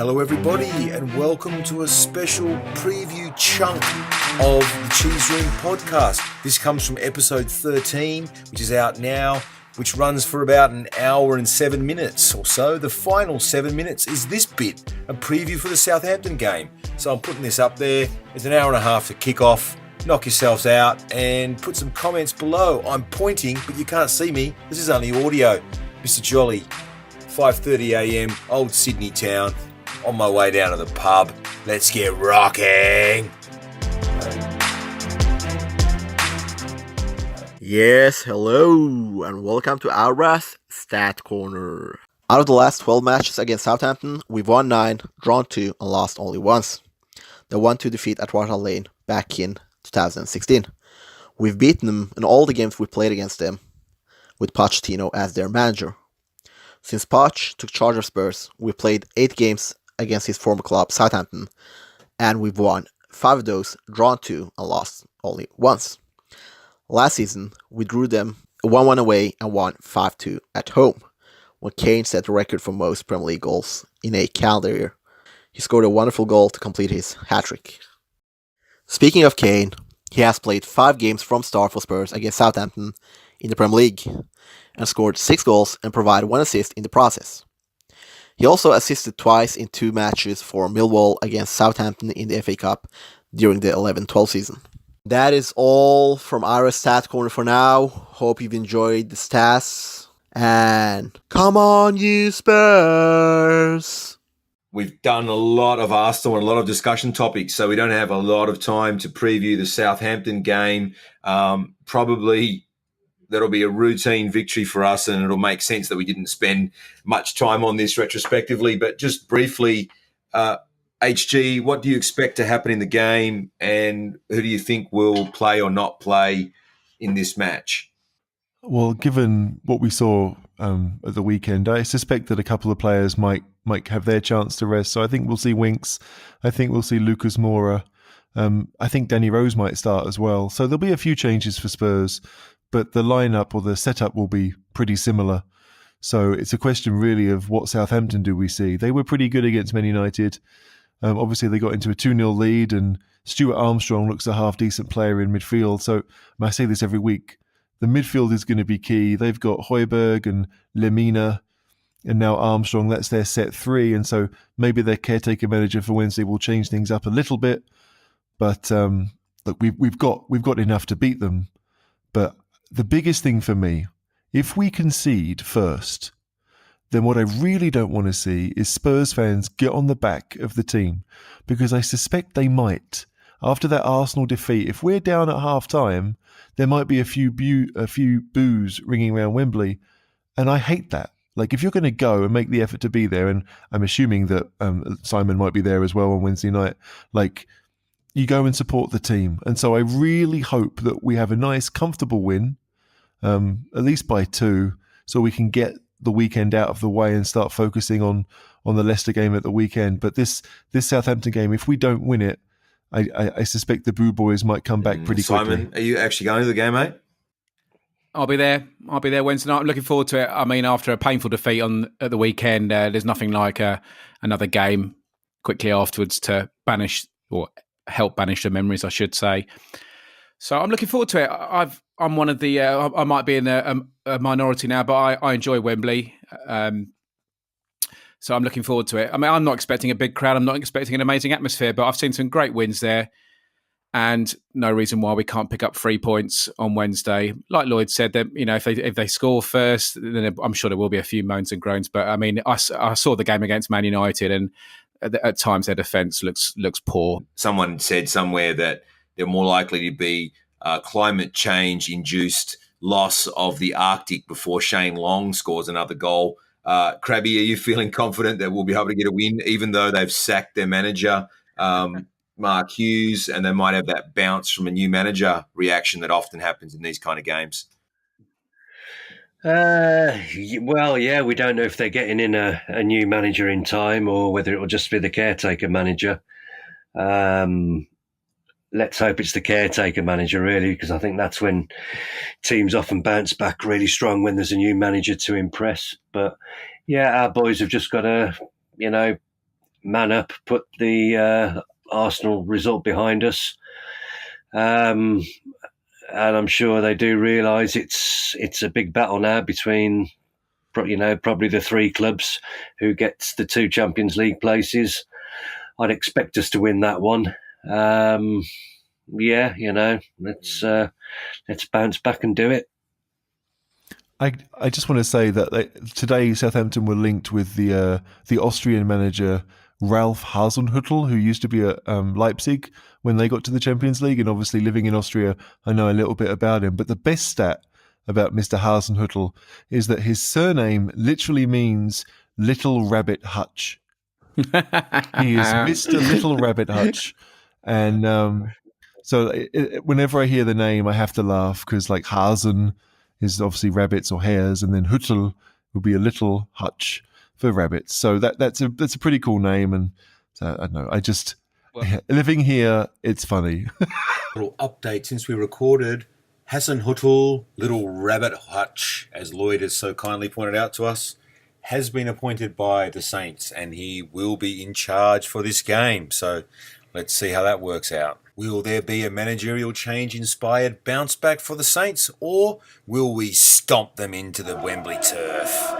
Hello everybody and welcome to a special preview chunk of the Cheese Room podcast. This comes from episode 13, which is out now, which runs for about an hour and 7 minutes or so. The final 7 minutes is this bit, a preview for the Southampton game. So I'm putting this up there. It's an hour and a half to kick off. Knock yourselves out and put some comments below. I'm pointing, but you can't see me. This is only audio. Mr. Jolly, 5:30 a.m, Old Sydney town. On my way down to the pub. Let's get rocking. Yes, hello, and welcome to our Stat Corner. Out of the last 12 matches against Southampton, we've won 9, drawn 2, and lost only once. The 1-2 defeat at Whitehall Lane back in 2016. We've beaten them in all the games we played against them, with Pochettino as their manager. Since Poch took charge of Spurs, we played 8 games against his former club, Southampton, and we've won 5 of those, drawn 2, and lost only once. Last season, we drew them 1-1 away and won 5-2 at home, when Kane set the record for most Premier League goals in a calendar year. He scored a wonderful goal to complete his hat-trick. Speaking of Kane, he has played 5 games from start for Spurs against Southampton in the Premier League, and scored 6 goals and provided 1 assist in the process. He also assisted twice in 2 matches for Millwall against Southampton in the FA Cup during the 11-12 season. That is all from our Stat Corner for now. Hope you've enjoyed the stats. And come on, you Spurs! We've done a lot of Arsenal and a lot of discussion topics, so we don't have a lot of time to preview the Southampton game. Probably that'll be a routine victory for us, and it'll make sense that we didn't spend much time on this retrospectively. But just briefly, HG, what do you expect to happen in the game, and who do you think will play or not play in this match? Well, given what we saw at the weekend, I suspect that a couple of players might have their chance to rest. So I think we'll see Winks. I think we'll see Lucas Moura. I think Danny Rose might start as well. So there'll be a few changes for Spurs, but the lineup or the setup will be pretty similar. So it's a question really of what Southampton do we see. They were pretty good against Man United. Obviously, they got into a 2-0 lead, and Stuart Armstrong looks a half-decent player in midfield. So I say this every week. The midfield is going to be key. They've got Højbjerg and Lemina, and now Armstrong. That's their set 3, and so maybe their caretaker manager for Wednesday will change things up a little bit. But look, we've got enough to beat them. But the biggest thing for me, if we concede first, then what I really don't want to see is Spurs fans get on the back of the team, because I suspect they might. After that Arsenal defeat, if we're down at half-time, there might be a few boos ringing around Wembley, and I hate that. Like, if you're going to go and make the effort to be there, and I'm assuming that Simon might be there as well on Wednesday night, like, you go and support the team. And so I really hope that we have a nice, comfortable win, at least by 2, so we can get the weekend out of the way and start focusing on the Leicester game at the weekend. But this Southampton game, if we don't win it, I suspect the Boo Boys might come back pretty quickly. Simon, are you actually going to the game, mate? I'll be there Wednesday night. I'm looking forward to it. I mean, after a painful defeat at the weekend, there's nothing like another game quickly afterwards to banish or help banish the memories, I should say. So I'm looking forward to it. I'm one of the. I might be in a minority now, but I enjoy Wembley. So I'm looking forward to it. I mean, I'm not expecting a big crowd. I'm not expecting an amazing atmosphere, but I've seen some great wins there, and no reason why we can't pick up 3 points on Wednesday. Like Lloyd said, that if they score first, then I'm sure there will be a few moans and groans. But I mean, I saw the game against Man United, and at times their defence looks poor. Someone said somewhere that they're more likely to be climate change induced loss of the Arctic before Shane Long scores another goal. Crabby, are you feeling confident that we'll be able to get a win, even though they've sacked their manager, Mark Hughes, and they might have that bounce from a new manager reaction that often happens in these kind of games? Well, yeah, we don't know if they're getting in a new manager in time or whether it will just be the caretaker manager. Let's hope it's the caretaker manager, really, because I think that's when teams often bounce back really strong, when there's a new manager to impress. But yeah, our boys have just got to, man up, put the Arsenal result behind us. And I'm sure they do realise it's a big battle now between, probably the three clubs who gets the 2 Champions League places. I'd expect us to win that one. Let's bounce back and do it. I just want to say that today Southampton were linked with the Austrian manager Ralf Hasenhüttl, who used to be at Leipzig when they got to the Champions League, and obviously living in Austria, I know a little bit about him. But the best stat about Mr. Hasenhüttl is that his surname literally means Little Rabbit Hutch. He is Mr. Little Rabbit Hutch, and whenever I hear the name, I have to laugh because like Hasen is obviously rabbits or hares, and then Hüttl would be a little hutch for rabbits. So that's a pretty cool name, and I don't know. Living here, it's funny. Little update since we recorded. Hasenhüttl, Little Rabbit Hutch, as Lloyd has so kindly pointed out to us, has been appointed by the Saints, and he will be in charge for this game. So let's see how that works out. Will there be a managerial change-inspired bounce back for the Saints, or will we stomp them into the Wembley turf?